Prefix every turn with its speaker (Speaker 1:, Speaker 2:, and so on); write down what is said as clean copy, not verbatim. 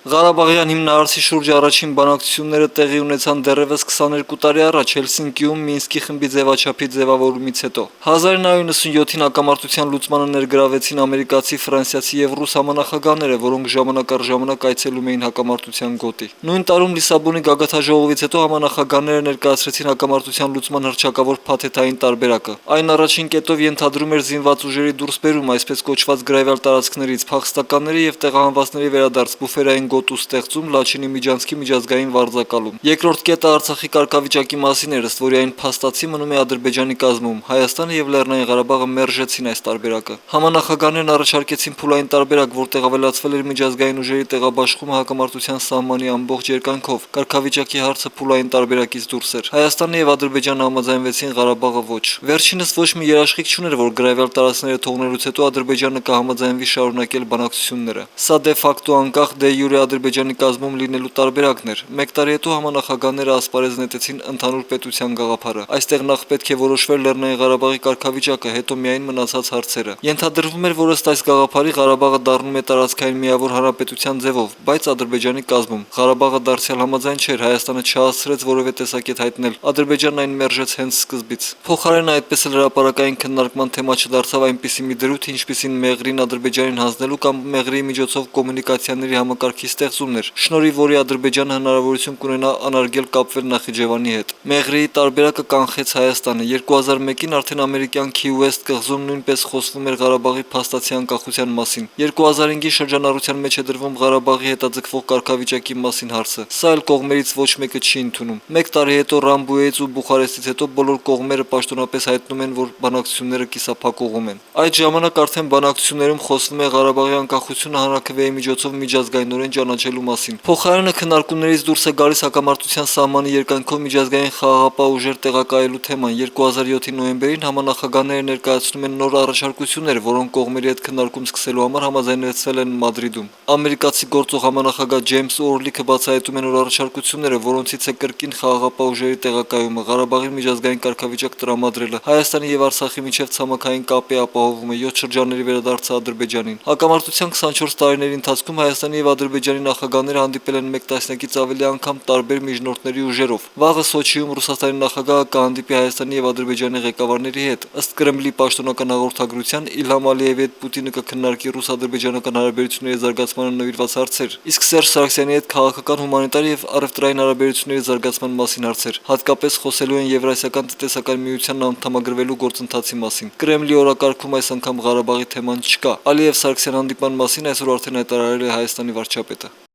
Speaker 1: Ղարաբաղյան հիմնահարցի շուրջ առաջին բանակցությունները տեղի ունեցան դեռևս 22 տարի առաջ Հելսինկիում Մինսկի խմբի ձևաչափի ձևավորումից հետո։ 1997-ին հակամարտության լուծմանը ներգրավեցին ամերիկացի, ֆրանսիացի և ռուս համանախագահները, որոնք ժամանակ առ ժամանակ այցելում էին հակամարտության գոտի։ Նույն տարում Լիսաբոնի գագաթնաժողովից հետո համանախագահները ներկայացրեցին հակամարտության լուծման հռչակավոր փաթեթային տարբերակը։ Այն առաջին կետով ենթադրում էր զինված ուժերի դուրսբերում այսպես կոչված գրավյալ տարածքներից, փախստականների և տեղահանվածների վերադարձ, բուֆերային գոտու ստեղծում, Լաչինի միջանցքի միջազգային վարձակալում։ Երկրորդ կետը Արցախի կարգավիճակի մասին էր, ըստ որի այն փաստացի մնում է Ադրբեջանի կազմում։ Հայաստանը և Լեռնային Ղարաբաղը մերժեցին այս տարբերակը։ Համանախագահներն առաջարկեցին փուլային տարբերակ, որտեղ ավելացվել էր միջազգային ուժերի տեղաբաշխումը հակամարտության սահմանի ամբողջ երկայնքով։ Կարգավիճակի հարցը փուլային տարբերակից դուրս էր։ Հայաստանը և Ադրբեջանը համաձայնվեցին, Ղարաբաղը ոչ։ Վերջինս ոչ մի երաշխիք չուներ, որ գրավյալ տարածքները թողնելուց հետո Ադրբեջանը կհամաձայնվի շարունակել բանակցությունները։ Սա դե ֆակտո անկախ դե յուրե Ադրբեջանի կազմում լինելու տարբերակն էր։ Մեկ տարի հետո համանախագահները ասպարեզ նետեցին ընդհանուր պետության գաղափարը։ Այստեղ նախ պետք է որոշվեր Լեռնային Ղարաբաղի կարգավիճակը, հետո միայն մնացած հարցերը։ Ենթադրվում էր, որ ըստ այս գաղափարի Ղարաբաղը դառնում է տարածքային միավոր հանրապետության ձևով, բայց Ադրբեջանի կազմում։ Ղարաբաղը դարձյալ համաձայն չէր, Հայաստանը չհասցրեց որևէ տեսակետ հայտնել, Ադրբեջանն այն մերժեց հենց սկզբից։ Փոխարենն այդպես էլ հրապարակային քննարկման թեմա չդարձավ այնպիսի մի դրույթ, ինչպիսին Մեղրին Ադրբեջանին հանձնելու կամ Մեղրիի միջոցով կոմունիկացիաների համակարգի ստեղծումն էր, շնորհիվ որի Ադրբեջանը հնարավորություն կունենա անարգել կապվել Նախիջևանի հետ։ Մեղրիի տարբերակը կանխեց Հայաստանը։ 2001-ին արդեն ամերիկյան Key West կղզում նույնպես խոսվում էր Ղարաբաղի փաստացի անկախության մասին։ 2005-ի շրջանառության մեջ է դրվում Ղարաբաղի հետաձգվող կարգավիճակի մասին հարցը։ Սա էլ կողմերից ոչ մեկը չի ընդունում։ Մեկ տարի հետո Ռամբույից ու Բուխարեստից հետո բոլոր կողմերը պաշտոնապես հայտնում են, որ բանակցությունները կիսափակուղում են։ Այդ ժամանակ արդեն բանակցություններում խոսվում է Ղարաբաղի անկախությունը հանրաքվեի միջոցով միջազգայինորեն ճանաչելու մասին։ Փոխարենը քննարկումներից դուրս է գալիս հակամարտության սահմանի երկայնքով միջազգային խաղաղապահ ուժեր տեղակայելու թեման։ 2007-ի նոյեմբերին համանախագահները ներկայացնում են նոր առաջարկություններ, որոնք կողմերի հետ քննարկում սկսելու համար համաձայնեցվել են Մադրիդում։ Ամերիկացի գործող համանախագահ Ջեյմս Օրլիքը բացահայտում է նոր առաջարկությունները, որոնցից է կրկին խաղաղապահ ուժերի տեղակայումը, Ղարաբաղի միջազգային կարգավիճակ տրամադրելը, Հայաստանի և Արցախի միջև ցամաքային կապի ապահովումը, 7 շրջանների վերադարձը Ադրբեջանին։ Հակամարտության 24 տարիների ընթացքում Հայաստանի և Ադրբեջանի նախագահները հանդիպել են մեկ տասնյակից ավելի անգամ տարբեր միջնորդների ուժերով։ Վաղը Սոչիում Ռուսաստանի նախագահը կհանդիպի Հայաստանի և Ադրբեջանի ղեկավարների հետ։ Ըստ Կրեմլի պաշտոնական հաղորդագրության, Իլհամ Ալիևի հետ Պուտինը կքննարկի ռուս-ադրբեջանական հարաբերությունների զարգացմանը նվիրված հարցեր, իսկ Սերժ Սարգսյանի հետ քաղաքական, հումանիտար և առևտրային հարաբերությունների զարգացման մասին հարցեր։ Հատկապես խոսելու են Եվրասիական տնտեսական միությանն անդամագրվելու գործընթացի մասին։ Կրեմլի օրակարգում այս անգամ Ղարաբաղի թեման չկա։ Ալիև-Սարգսյան հանդիպման մասին այսօր արդեն հայտարարել է Հայաստանի վարչապետը։